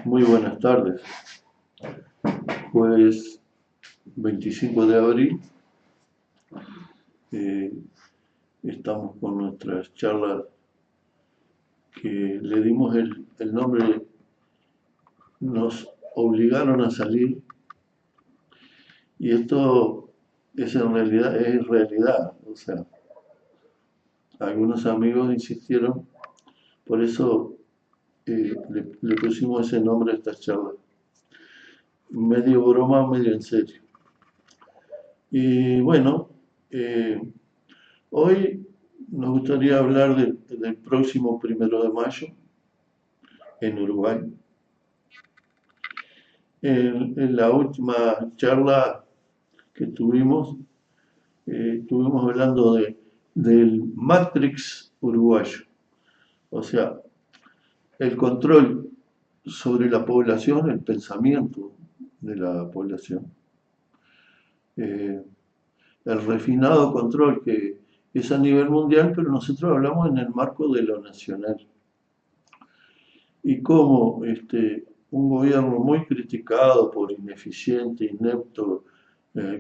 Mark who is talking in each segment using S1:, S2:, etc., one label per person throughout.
S1: Muy buenas tardes. Jueves 25 de abril. eh, Estamos con nuestras charlas que le dimos el nombre, nos obligaron a salir, y esto es realidad. O sea, algunos amigos insistieron, por eso le pusimos ese nombre a estas charlas. Medio broma, medio en serio. Y bueno, eh, hoy nos gustaría hablar del próximo 1 de mayo en Uruguay. En la última charla que estuvimos hablando del Matrix uruguayo, o sea, el control sobre la población, el pensamiento de la población, eh, el refinado control que es a nivel mundial, pero nosotros hablamos en el marco de lo nacional. Y cómo un gobierno muy criticado por ineficiente, inepto,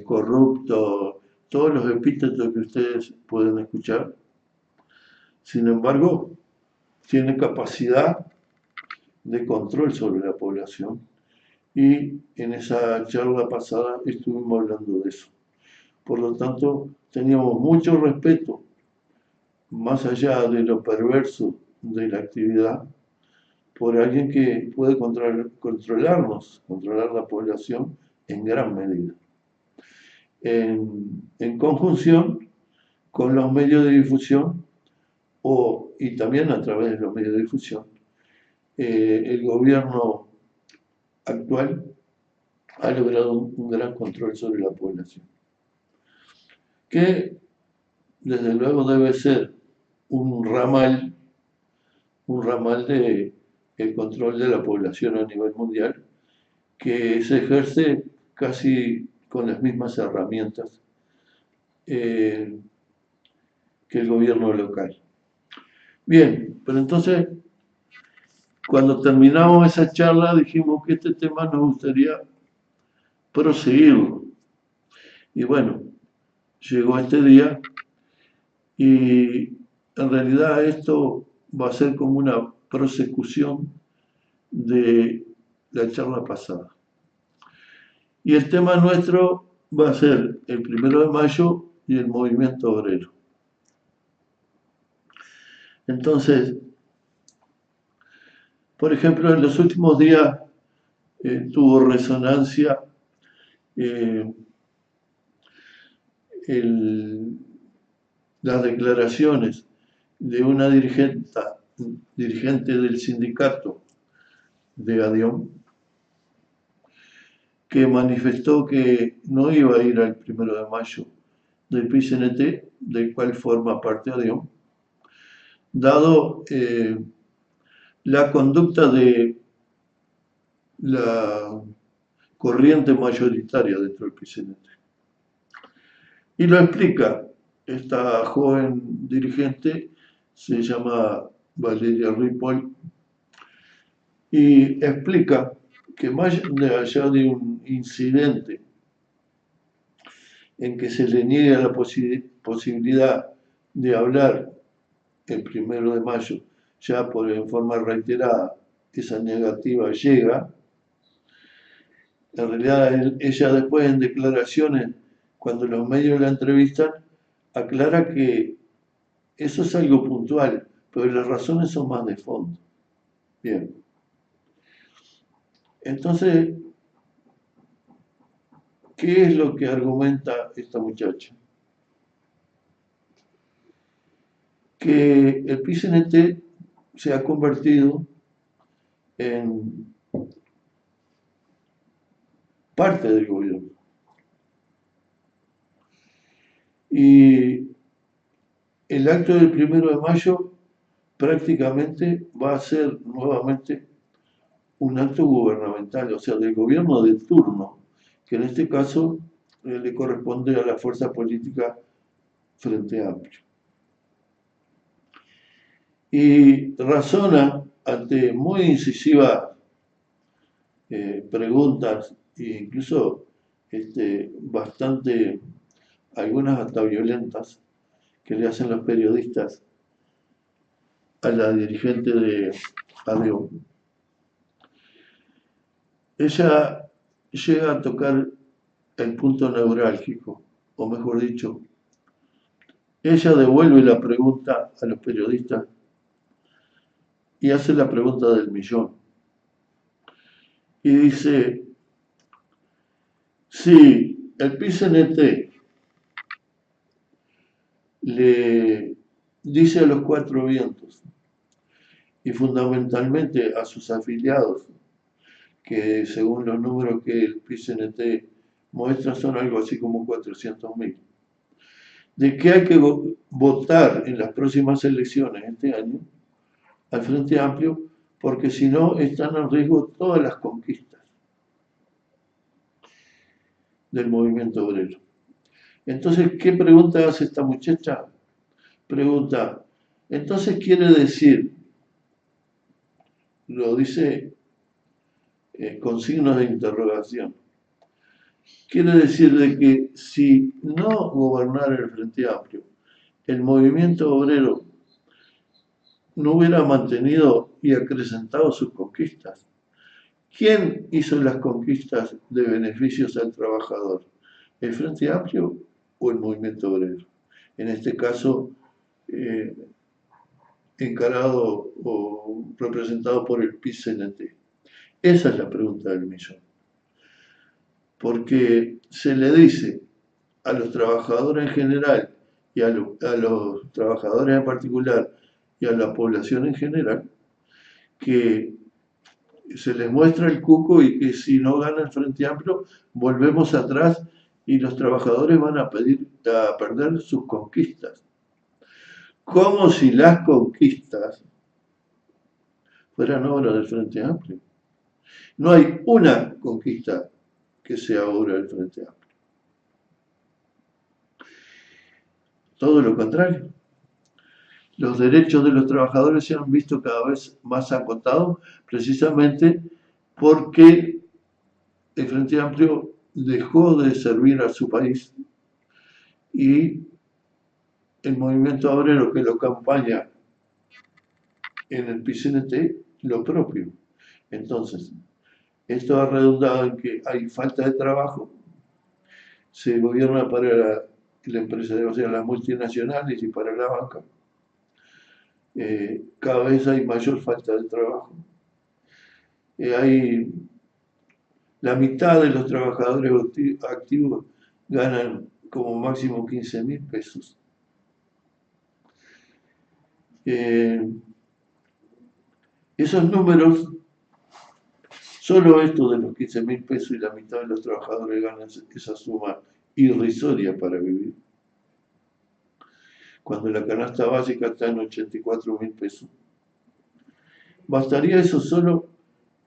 S1: corrupto, todos los epítetos que ustedes pueden escuchar, sin embargo, tiene capacidad de control sobre la población. Y en esa charla pasada estuvimos hablando de eso. Por lo tanto, teníamos mucho respeto, más allá de lo perverso de la actividad, por alguien que puede controlarnos, controlar la población en gran medida. En conjunción con los medios de difusión y también a través de los medios de difusión, el gobierno actual ha logrado un gran control sobre la población, que desde luego debe ser un ramal de el control de la población a nivel mundial, que se ejerce casi con las mismas herramientas que el gobierno local. Bien, pero entonces, cuando terminamos esa charla, dijimos que este tema nos gustaría proseguirlo. Y bueno, llegó este día y en realidad esto va a ser como una prosecución de la charla pasada. Y el tema nuestro va a ser el 1 de mayo y el movimiento obrero. Entonces, por ejemplo, en los últimos días tuvo resonancia las declaraciones de una dirigente del sindicato de ADIOM, que manifestó que no iba a ir al 1 de mayo del PCNT, del cual forma parte ADIOM, dado la conducta de la corriente mayoritaria dentro del PCNT. Y lo explica. Esta joven dirigente se llama Valeria Ripoll y explica que más allá de un incidente en que se le niega la posibilidad de hablar el 1 de mayo, ya en forma reiterada esa negativa llega. En realidad ella después en declaraciones, cuando los medios la entrevistan, aclara que eso es algo puntual, pero las razones son más de fondo. Bien. Entonces, ¿qué es lo que argumenta esta muchacha? Que el PCNT se ha convertido en parte del gobierno. Y el acto del 1 de mayo prácticamente va a ser nuevamente un acto gubernamental, o sea, del gobierno de turno, que en este caso le corresponde a la fuerza política Frente Amplio. Y razona ante muy incisivas preguntas, e incluso bastante, algunas hasta violentas, que le hacen los periodistas a la dirigente de ADO. Ella llega a tocar el punto neurálgico, o mejor dicho, ella devuelve la pregunta a los periodistas y hace la pregunta del millón. Y dice, si el PCNT le dice a los cuatro vientos y fundamentalmente a sus afiliados, que según los números que el PCNT muestra son algo así como 400.000, de que hay que votar en las próximas elecciones este año al Frente Amplio, porque si no están en riesgo todas las conquistas del movimiento obrero. Entonces, ¿qué pregunta hace esta muchacha? Pregunta, entonces quiere decir, lo dice con signos de interrogación, quiere decir de que si no gobernara el Frente Amplio, el movimiento obrero no hubiera mantenido y acrecentado sus conquistas. ¿Quién hizo las conquistas de beneficios al trabajador? ¿El Frente Amplio o el movimiento obrero? En este caso, eh, encarado o representado por el PIT-CNT. Esa es la pregunta del millón. Porque se le dice a los trabajadores en general y a los trabajadores en particular y a la población en general que se les muestra el cuco y que si no gana el Frente Amplio volvemos atrás y los trabajadores van a perder sus conquistas. Como si las conquistas fueran obra del Frente Amplio. No hay una conquista que sea obra del Frente Amplio. Todo lo contrario. Los derechos de los trabajadores se han visto cada vez más acotados precisamente porque el Frente Amplio dejó de servir a su país y el movimiento obrero que lo acompaña en el PCNT lo propio. Entonces, esto ha redundado en que hay falta de trabajo, se gobierna para la empresa, o sea, las multinacionales y para la banca. Cada vez hay mayor falta de trabajo. Hay la mitad de los trabajadores activos ganan como máximo 15.000 pesos. Esos números, solo esto de los 15.000 pesos y la mitad de los trabajadores ganan esa suma irrisoria para vivir, cuando la canasta básica está en 84.000 pesos. Bastaría eso solo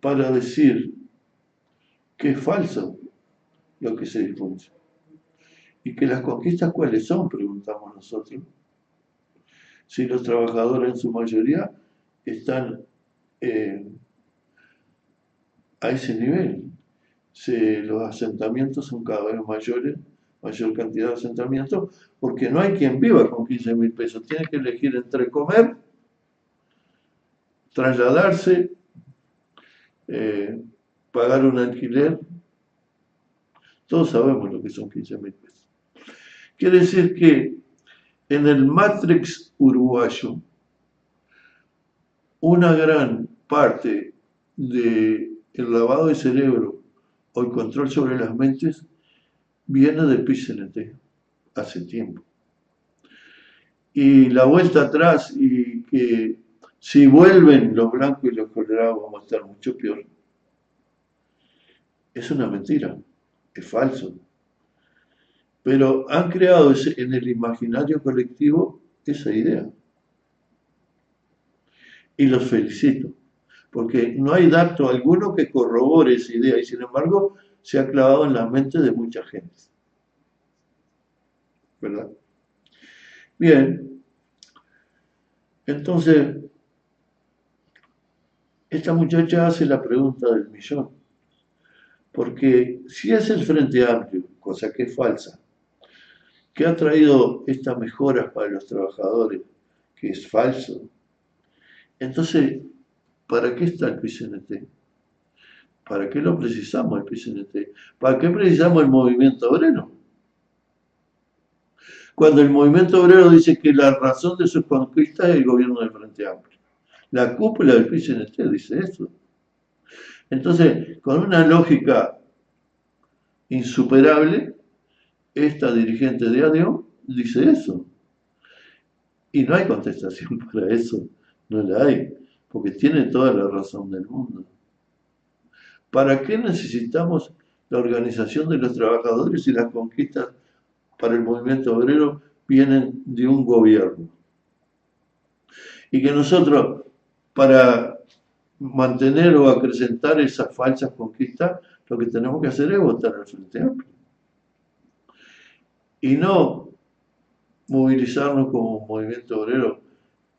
S1: para decir que es falso lo que se difunde. ¿Y que las conquistas cuáles son? Preguntamos nosotros. Si los trabajadores en su mayoría están a ese nivel. Los asentamientos son cada vez mayores, mayor cantidad de asentamientos, porque no hay quien viva con 15.000 pesos. Tiene que elegir entre comer, trasladarse, pagar un alquiler. Todos sabemos lo que son 15.000 pesos. Quiere decir que en el Matrix uruguayo, una gran parte del lavado de cerebro o el control sobre las mentes viene del PCNT hace tiempo. Y la vuelta atrás y que si vuelven los blancos y los colorados vamos a estar mucho peor, es una mentira, es falso. Pero han creado en el imaginario colectivo esa idea. Y los felicito, porque no hay dato alguno que corrobore esa idea y sin embargo se ha clavado en la mente de mucha gente. ¿Verdad? Bien, entonces esta muchacha hace la pregunta del millón. Porque si es el Frente Amplio, cosa que es falsa, que ha traído estas mejoras para los trabajadores, que es falso, entonces, ¿para qué está el PCNT? ¿Para qué lo precisamos el PCNT? ¿Para qué precisamos el movimiento obrero? Cuando el movimiento obrero dice que la razón de sus conquistas es el gobierno del Frente Amplio. La cúpula del PCNT dice eso. Entonces, con una lógica insuperable, esta dirigente de ADEO dice eso. Y no hay contestación para eso, no la hay, porque tiene toda la razón del mundo. ¿Para qué necesitamos la organización de los trabajadores si las conquistas para el movimiento obrero vienen de un gobierno? Y que nosotros, para mantener o acrecentar esas falsas conquistas, lo que tenemos que hacer es votar al Frente Amplio. Y no movilizarnos como movimiento obrero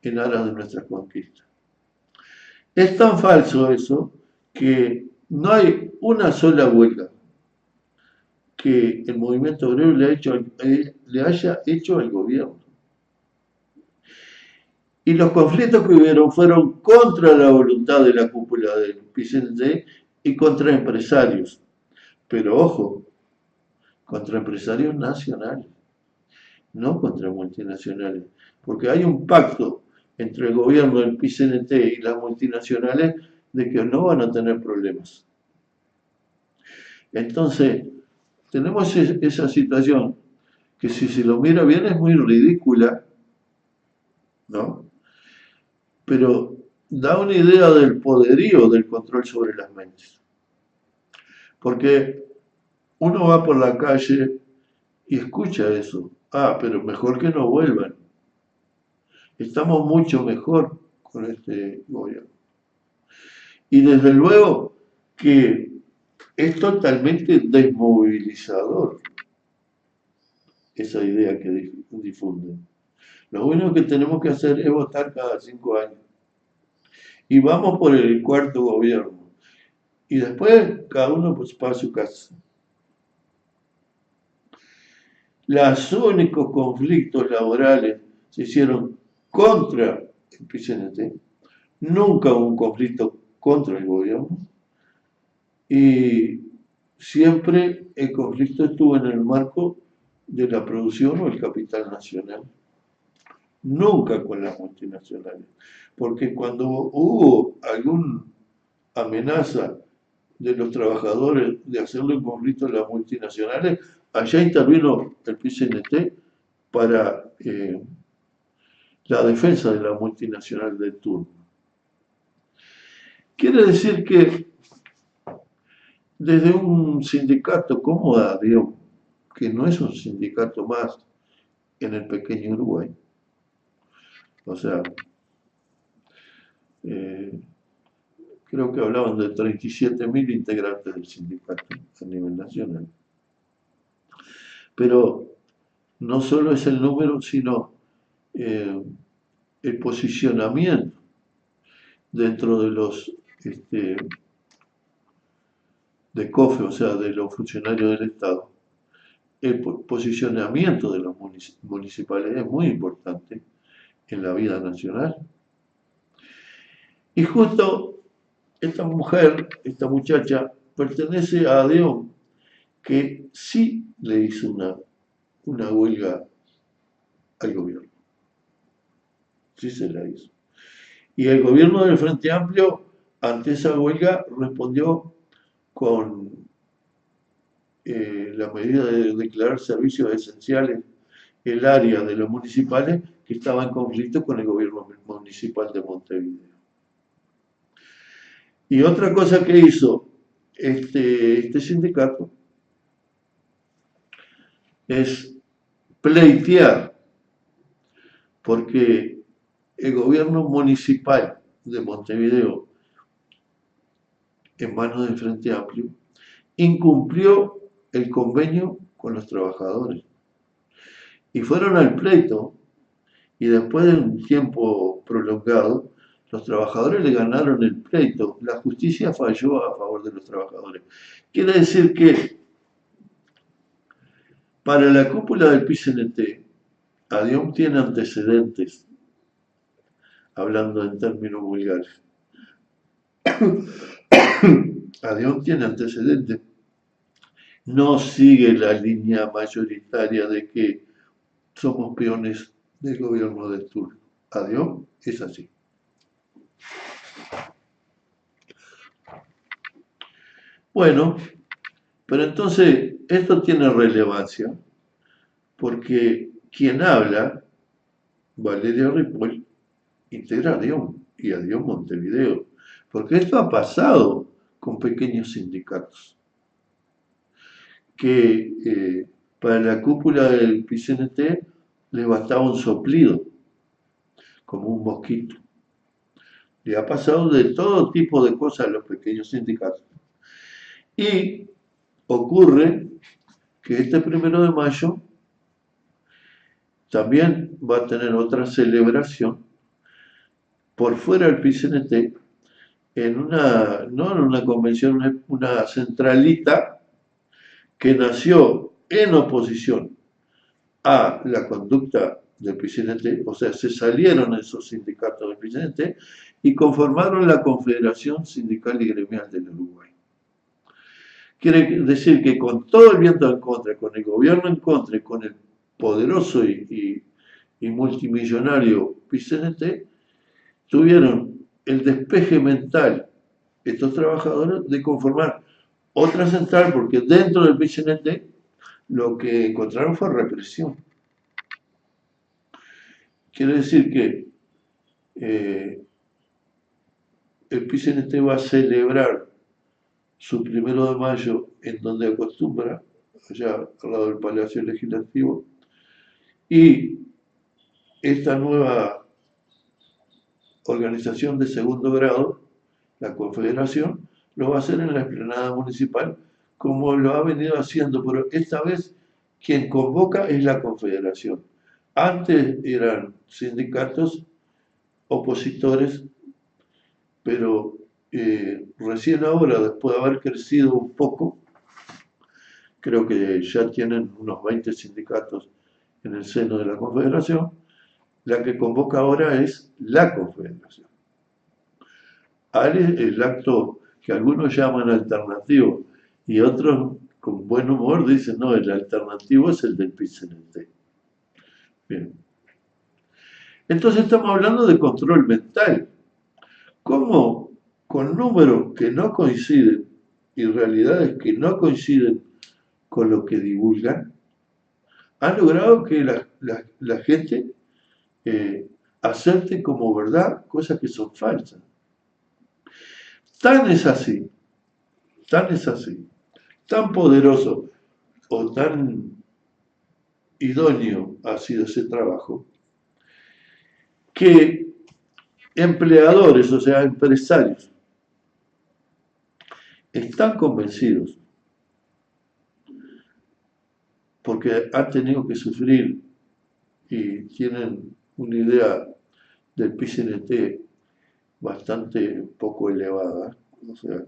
S1: en aras de nuestras conquistas. Es tan falso eso que no hay una sola huelga que el movimiento obrero le haya hecho al gobierno. Y los conflictos que hubieron fueron contra la voluntad de la cúpula del PCNT y contra empresarios. Pero ojo, contra empresarios nacionales, no contra multinacionales. Porque hay un pacto entre el gobierno del PCNT y las multinacionales de que no van a tener problemas. Entonces, tenemos esa situación que si se lo mira bien es muy ridícula, ¿no? Pero da una idea del poderío del control sobre las mentes. Porque uno va por la calle y escucha eso. Ah, pero mejor que no vuelvan. Estamos mucho mejor con este gobierno. Y desde luego que es totalmente desmovilizador esa idea que difunden. Lo único que tenemos que hacer es votar cada 5 años. Y vamos por el cuarto gobierno. Y después cada uno pues para su casa. Los únicos conflictos laborales se hicieron contra el PCNT. Nunca hubo un conflicto contra el gobierno. Y siempre el conflicto estuvo en el marco de la producción o el capital nacional. Nunca con las multinacionales. Porque cuando hubo alguna amenaza de los trabajadores de hacerle un conflicto a las multinacionales, allá intervino el PCNT para la defensa de la multinacional de turno. Quiere decir que desde un sindicato como ADEO, que no es un sindicato más en el pequeño Uruguay, o sea, creo que hablaban de 37.000 integrantes del sindicato a nivel nacional. Pero no solo es el número, sino el posicionamiento dentro de los de COFE, o sea, de los funcionarios del Estado. El posicionamiento de los municipales es muy importante en la vida nacional. Y justo esta mujer, esta muchacha, pertenece a ADEO, que sí le hizo una huelga al gobierno. Sí se la hizo. Y el gobierno del Frente Amplio, ante esa huelga, respondió con la medida de declarar servicios esenciales el área de los municipales que estaba en conflicto con el gobierno municipal de Montevideo. Y otra cosa que hizo este sindicato es pleitear, porque el gobierno municipal de Montevideo, en manos del Frente Amplio, incumplió el convenio con los trabajadores. Y fueron al pleito, y después de un tiempo prolongado, Los trabajadores le ganaron el pleito, la justicia falló a favor de los trabajadores. Quiere decir que para la cúpula del PCNT, ADIOM tiene antecedentes, hablando en términos vulgares. ADIOM tiene antecedentes. No sigue la línea mayoritaria de que somos peones del gobierno de turno. ADIOM es así. Bueno, pero entonces esto tiene relevancia porque quien habla, Valeria Ripoll, integra ADIOM y ADIOM Montevideo, porque esto ha pasado con pequeños sindicatos, que para la cúpula del PCNT le bastaba un soplido, como un mosquito. Le ha pasado de todo tipo de cosas a los pequeños sindicatos. Y ocurre que este 1 de mayo también va a tener otra celebración por fuera del PCNT, no en una convención, una centralita que nació en oposición a la conducta del PCNT, o sea, se salieron esos sindicatos del PCNT y conformaron la Confederación Sindical y Gremial del Uruguay. Quiere decir que con todo el viento en contra, con el gobierno en contra y con el poderoso y multimillonario PCNT, tuvieron el despeje mental estos trabajadores de conformar otra central, porque dentro del PCNT lo que encontraron fue represión. Quiere decir que el PCNT va a celebrar su 1 de mayo en donde acostumbra, allá al lado del Palacio Legislativo, y esta nueva organización de segundo grado, la Confederación, lo va a hacer en la explanada municipal, como lo ha venido haciendo, pero esta vez quien convoca es la Confederación. Antes eran sindicatos opositores, pero recién ahora, después de haber crecido un poco, creo que ya tienen unos 20 sindicatos en el seno de la Confederación, la que convoca ahora es la Confederación. El acto que algunos llaman alternativo y otros con buen humor dicen, no, el alternativo es el del PCNT. Bien. Entonces estamos hablando de control mental. ¿Cómo con números que no coinciden y realidades que no coinciden con lo que divulgan, han logrado que la gente acepte como verdad cosas que son falsas? Tan es así, tan poderoso o tan idóneo ha sido ese trabajo, que empleadores, o sea, empresarios, están convencidos, porque han tenido que sufrir y tienen una idea del PCNT bastante poco elevada, o sea,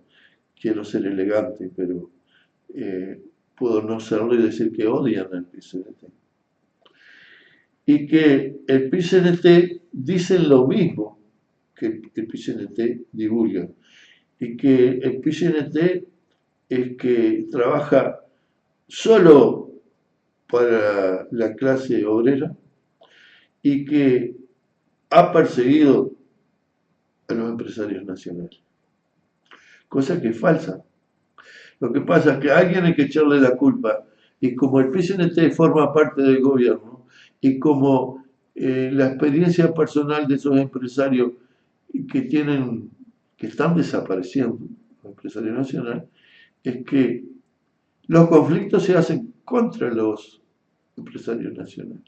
S1: quiero ser elegante, pero puedo no serlo y decir que odian al PCNT. Y que el PCNT dice lo mismo que el PCNT divulga, y que el PCNT es que trabaja solo para la clase obrera y que ha perseguido a los empresarios nacionales. Cosa que es falsa. Lo que pasa es que a alguien hay que echarle la culpa, y como el PCNT forma parte del gobierno, y como la experiencia personal de esos empresarios que están desapareciendo, los empresarios nacionales, es que los conflictos se hacen contra los empresarios nacionales.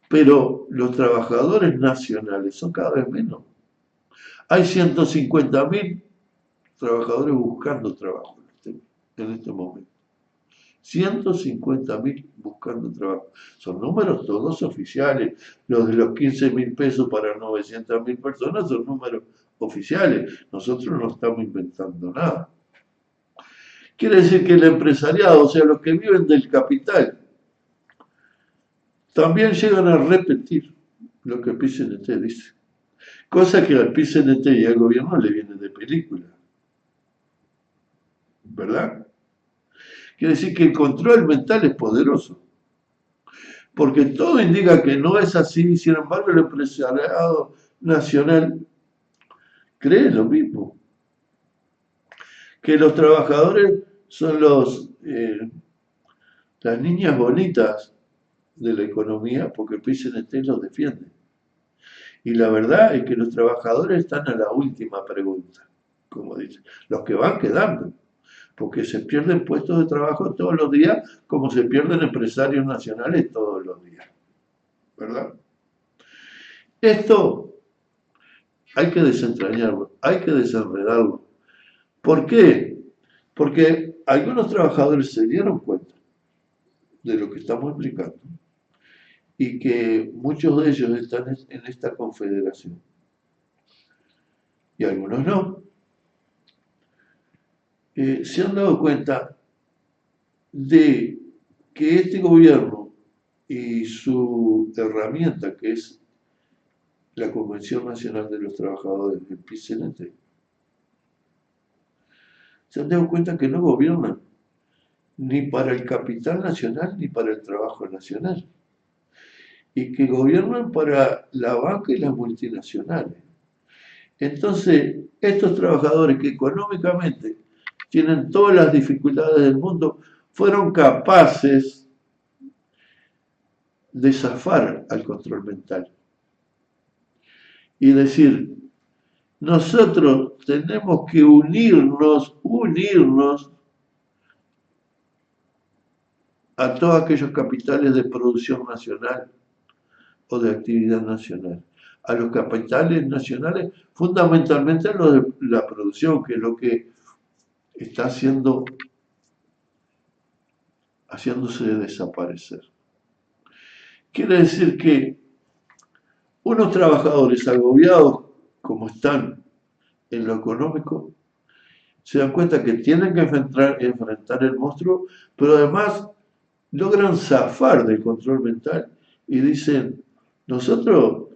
S1: Pero los trabajadores nacionales son cada vez menos. Hay 150.000 trabajadores buscando trabajo en este momento. 150.000 buscando trabajo. Son números todos oficiales. Los de los 15.000 pesos para 900.000 personas son números oficiales. Nosotros no estamos inventando nada. Quiere decir que el empresariado, o sea, los que viven del capital, también llegan a repetir lo que el PCNT dice. Cosa que al PCNT y al gobierno le viene de película. ¿Verdad? Quiere decir que el control mental es poderoso. Porque todo indica que no es así, sin embargo el empresariado nacional cree lo mismo. Que los trabajadores son las niñas bonitas de la economía porque el PCNT los defiende. Y la verdad es que los trabajadores están a la última pregunta, como dicen, los que van quedando, porque se pierden puestos de trabajo todos los días, como se pierden empresarios nacionales todos los días, ¿verdad? Esto hay que desentrañarlo, hay que desenredarlo. ¿Por qué? Porque algunos trabajadores se dieron cuenta de lo que estamos explicando y que muchos de ellos están en esta confederación y algunos no. Se han dado cuenta de que este gobierno y su herramienta, que es la Convención Nacional de los Trabajadores del PCNT, se han dado cuenta que no gobiernan ni para el capital nacional ni para el trabajo nacional, y que gobiernan para la banca y las multinacionales. Entonces, estos trabajadores que económicamente tienen todas las dificultades del mundo, fueron capaces de zafar al control mental y decir, nosotros tenemos que unirnos a todos aquellos capitales de producción nacional o de actividad nacional. A los capitales nacionales, fundamentalmente a los de la producción, que es lo que está haciéndose desaparecer. Quiere decir que unos trabajadores agobiados como están en lo económico, se dan cuenta que tienen que enfrentar el monstruo, pero además logran zafar del control mental y dicen, nosotros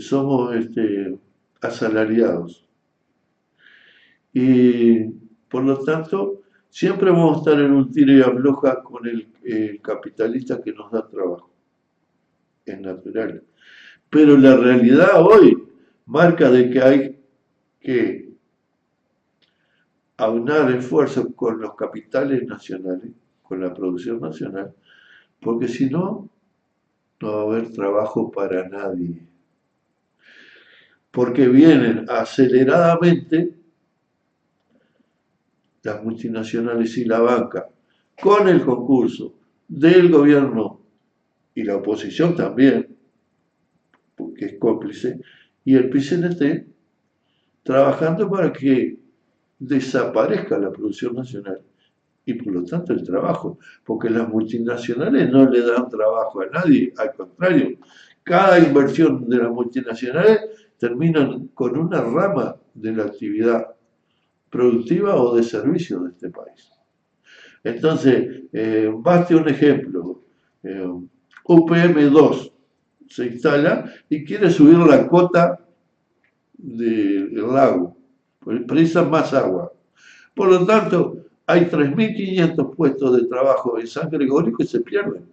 S1: somos asalariados y por lo tanto siempre vamos a estar en un tiro y afloja con el capitalista que nos da trabajo. Es natural. Pero la realidad hoy marca de que hay que aunar esfuerzos con los capitales nacionales, con la producción nacional, porque si no, no va a haber trabajo para nadie. Porque vienen aceleradamente las multinacionales y la banca, con el concurso del gobierno y la oposición también, porque es cómplice, y el PCNT trabajando para que desaparezca la producción nacional y por lo tanto el trabajo, porque las multinacionales no le dan trabajo a nadie, al contrario, cada inversión de las multinacionales termina con una rama de la actividad productiva o de servicio de este país. Entonces, baste un ejemplo, UPM2 se instala y quiere subir la cota del lago, precisa más agua. Por lo tanto, hay 3.500 puestos de trabajo en San Gregorio que se pierden.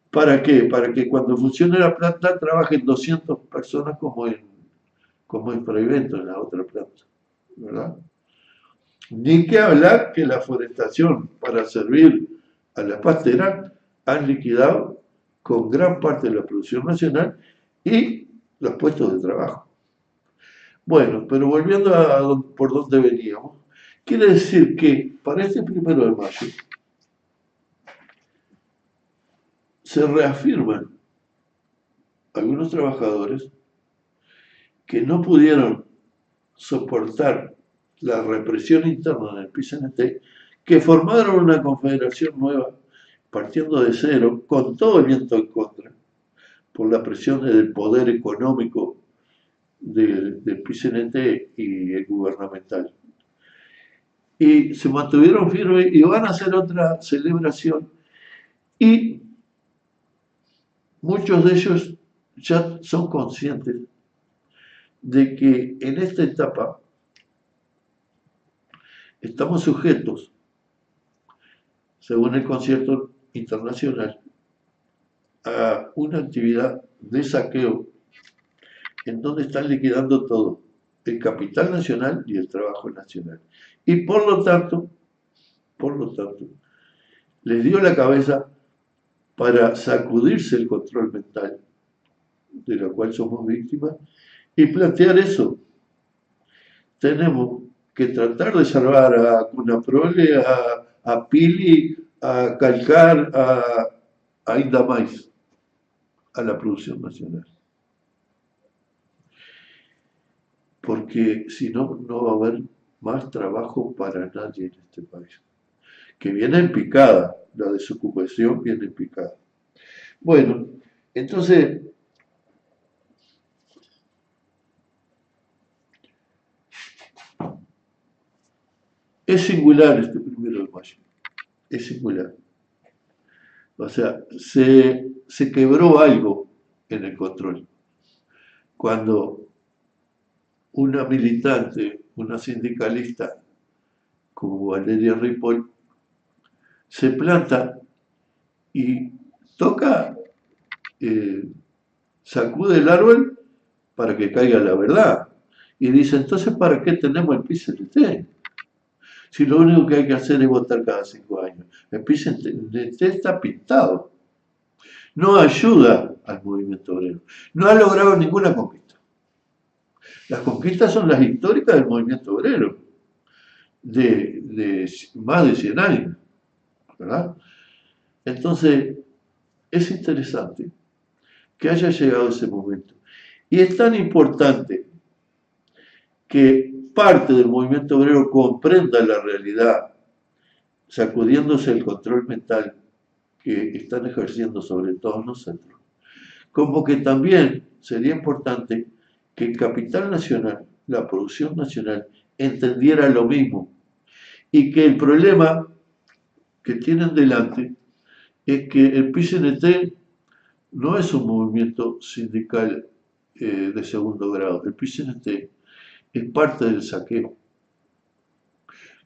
S1: ¿Para qué? Para que cuando funcione la planta trabajen 200 personas como en Proivento, en la otra planta, ¿verdad? Ni que hablar que la forestación para servir a la pastera han liquidado con gran parte de la producción nacional y los puestos de trabajo. Bueno, pero volviendo a por donde veníamos, quiere decir que para este 1 de mayo se reafirman algunos trabajadores que no pudieron soportar la represión interna en el PCNT, que formaron una confederación nueva, partiendo de cero, con todo el viento en contra, por la presión del poder económico del PCNT y el gubernamental. Y se mantuvieron firmes y van a hacer otra celebración. Y muchos de ellos ya son conscientes de que en esta etapa estamos sujetos, según el concierto internacional, a una actividad de saqueo en donde están liquidando todo, el capital nacional y el trabajo nacional. Y por lo tanto, les dio la cabeza para sacudirse el control mental de la cual somos víctimas y plantear eso. Tenemos que tratar de salvar a Cunaprole, a Pili, a Calcar, a Indamais, a la producción nacional. Porque si no, no va a haber más trabajo para nadie en este país. Que viene en picada, la desocupación viene en picada. Bueno, entonces, es singular este 1 de mayo, es singular. O sea, se quebró algo en el control. Cuando una militante, una sindicalista como Valeria Ripoll, se planta y toca, sacude el árbol para que caiga la verdad. Y dice, entonces, ¿para qué tenemos el PCNT? Si lo único que hay que hacer es votar cada 5 años. El PCNT está pintado. No ayuda al movimiento obrero. No ha logrado ninguna conquista. Las conquistas son las históricas del movimiento obrero, de más de 100 años, ¿verdad? Entonces, es interesante que haya llegado ese momento. Y es tan importante que parte del movimiento obrero comprenda la realidad, sacudiéndose el control mental que están ejerciendo sobre todos nosotros, como que también sería importante que el capital nacional, la producción nacional, entendiera lo mismo y que el problema que tienen delante es que el PCNT no es un movimiento sindical de segundo grado. El PCNT es parte del saqueo.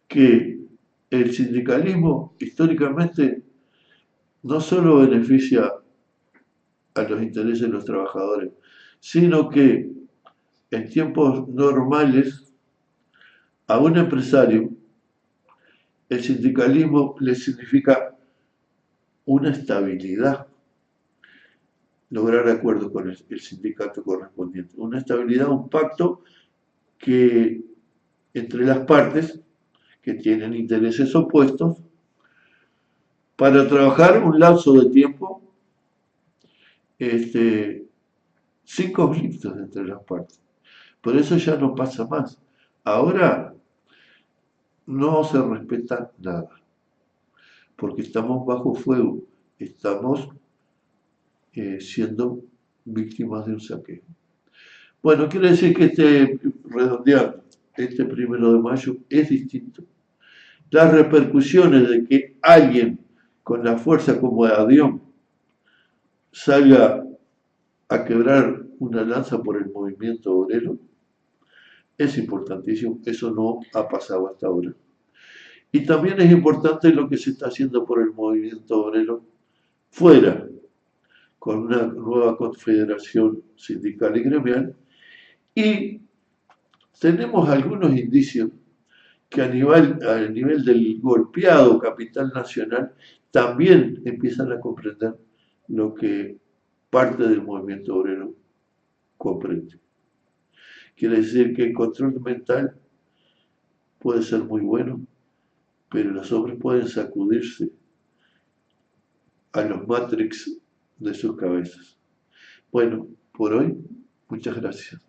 S1: Que el sindicalismo históricamente no solo beneficia a los intereses de los trabajadores, sino que en tiempos normales a un empresario el sindicalismo le significa una estabilidad, lograr acuerdos con el sindicato correspondiente, una estabilidad, un pacto que entre las partes que tienen intereses opuestos para trabajar un lapso de tiempo sin conflictos entre las partes. Por eso ya no pasa más. Ahora no se respeta nada, porque estamos bajo fuego, estamos siendo víctimas de un saqueo. Bueno, quiere decir que redondeando, este 1 de mayo es distinto. Las repercusiones de que alguien con la fuerza como Adión salga a quebrar una lanza por el movimiento obrero es importantísimo, eso no ha pasado hasta ahora. Y también es importante lo que se está haciendo por el movimiento obrero fuera, con una nueva confederación sindical y gremial, y tenemos algunos indicios que a nivel del golpeado capital nacional también empiezan a comprender lo que parte del movimiento obrero comprende. Quiere decir que el control mental puede ser muy bueno, pero los hombres pueden sacudirse a los matrix de sus cabezas. Bueno, por hoy, muchas gracias.